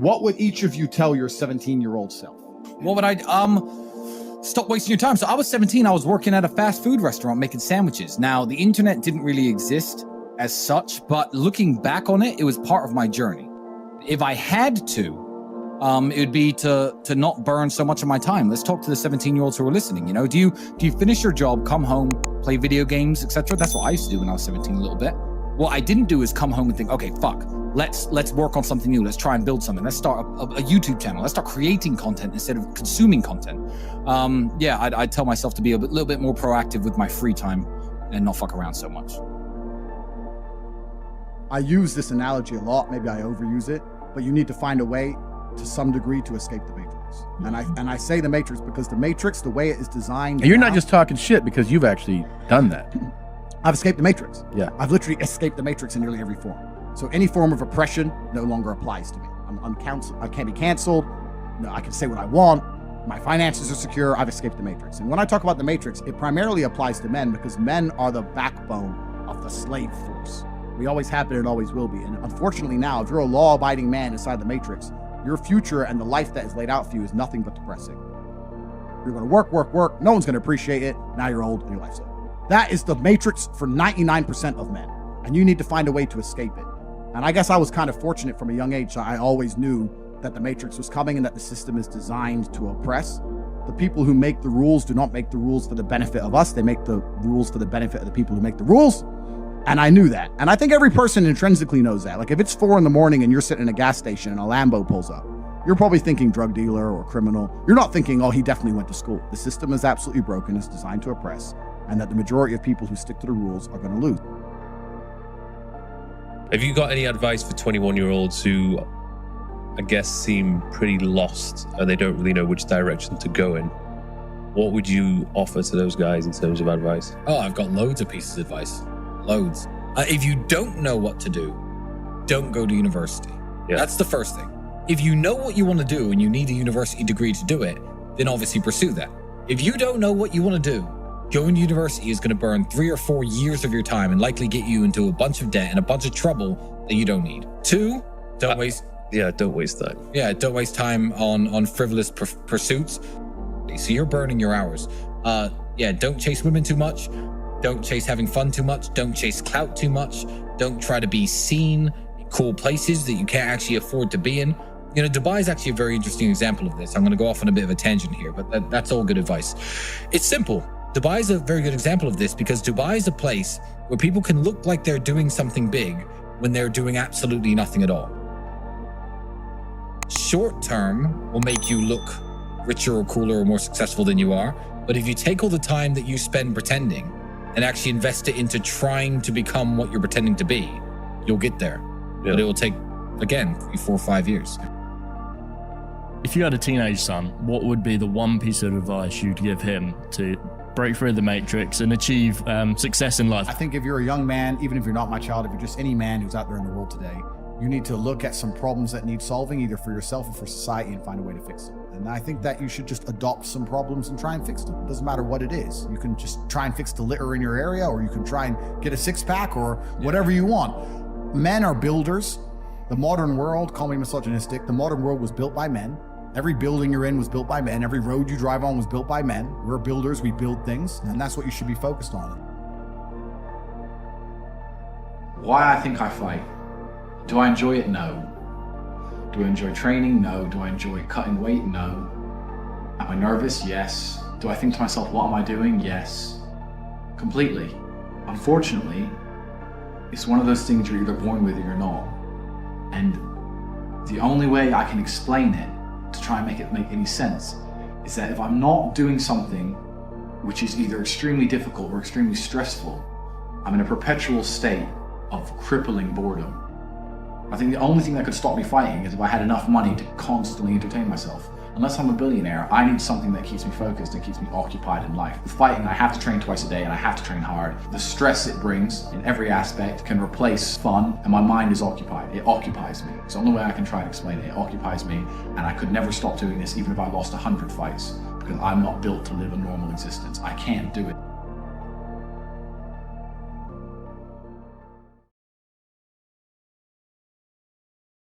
What would each of you tell your 17-year-old self? What would I, stop wasting your time. So I was 17, I was working at a fast food restaurant making sandwiches. Now, the internet didn't really exist as such, but looking back on it, it was part of my journey. If I had to, it would be to not burn so much of my time. Let's talk to the 17-year-olds who are listening. You know, do you finish your job, come home, play video games, etc.? That's what I used to do when I was 17 a little bit. What I didn't do is come home and think, okay, fuck, let's work on something new. Let's try and build something. Let's start a YouTube channel. Let's start creating content instead of consuming content. I'd tell myself to be a little bit more proactive with my free time and not fuck around so much. I use this analogy a lot. Maybe I overuse it, but you need to find a way to some degree to escape the Matrix. And I say the Matrix because the Matrix, the way it is designed. And you're not just talking shit because you've actually done that. I've escaped the Matrix. Yeah. I've literally escaped the Matrix in nearly every form. So any form of oppression no longer applies to me. I can't be canceled. No, I can say what I want. My finances are secure. I've escaped the Matrix. And when I talk about the Matrix, it primarily applies to men because men are the backbone of the slave force. We always have been and always will be. And unfortunately now, if you're a law-abiding man inside the Matrix, your future and the life that is laid out for you is nothing but depressing. You're going to work. No one's going to appreciate it. Now you're old and your life's over. That is the Matrix for 99% of men. And you need to find a way to escape it. And I guess I was kind of fortunate from a young age. I always knew that the Matrix was coming and that the system is designed to oppress. The people who make the rules do not make the rules for the benefit of us. They make the rules for the benefit of the people who make the rules. And I knew that. And I think every person intrinsically knows that. Like if it's 4 a.m. and you're sitting in a gas station and a Lambo pulls up, you're probably thinking drug dealer or criminal. You're not thinking, oh, he definitely went to school. The system is absolutely broken. It's designed to oppress. And that the majority of people who stick to the rules are going to lose. Have you got any advice for 21-year-olds who, I guess, seem pretty lost and they don't really know which direction to go in? What would you offer to those guys in terms of advice? Oh, I've got loads of pieces of advice. Loads. If you don't know what to do, don't go to university. Yeah. That's the first thing. If you know what you want to do and you need a university degree to do it, then obviously pursue that. If you don't know what you want to do, going to university is going to burn 3 or 4 years of your time and likely get you into a bunch of debt and a bunch of trouble that you don't need. 2, don't waste. Yeah, don't waste time. Yeah, don't waste time on frivolous pursuits. So you're burning your hours. Don't chase women too much. Don't chase having fun too much. Don't chase clout too much. Don't try to be seen in cool places that you can't actually afford to be in. You know, Dubai is actually a very interesting example of this. I'm going to go off on a bit of a tangent here, but that's all good advice. It's simple. Dubai is a very good example of this because Dubai is a place where people can look like they're doing something big when they're doing absolutely nothing at all. Short term will make you look richer or cooler or more successful than you are. But if you take all the time that you spend pretending and actually invest it into trying to become what you're pretending to be, you'll get there. Yeah. But it will take, again, 3, 4, 5 years. If you had a teenage son, what would be the one piece of advice you'd give him to break through the Matrix and achieve success in life? I think if you're a young man, even if you're not my child, if you're just any man who's out there in the world today, you need to look at some problems that need solving, either for yourself or for society, and find a way to fix them. And I think that you should just adopt some problems and try and fix them. It doesn't matter what it is. You can just try and fix the litter in your area, or you can try and get a 6-pack or whatever you want. Men are builders. The modern world, call me misogynistic, the modern world was built by men. Every building you're in was built by men. Every road you drive on was built by men. We're builders, we build things, and that's what you should be focused on. Why I think I fight. Do I enjoy it? No. Do I enjoy training? No. Do I enjoy cutting weight? No. Am I nervous? Yes. Do I think to myself, what am I doing? Yes. Completely. Unfortunately, it's one of those things you're either born with or you're not. And the only way I can explain it to try and make it make any sense is that if I'm not doing something which is either extremely difficult or extremely stressful, I'm in a perpetual state of crippling boredom. I think the only thing that could stop me fighting is if I had enough money to constantly entertain myself. Unless I'm a billionaire, I need something that keeps me focused and keeps me occupied in life. With fighting, I have to train twice a day and I have to train hard. The stress it brings in every aspect can replace fun, and my mind is occupied. It occupies me. It's the only way I can try and explain it. It occupies me, and I could never stop doing this even if I lost 100 fights, because I'm not built to live a normal existence. I can't do it.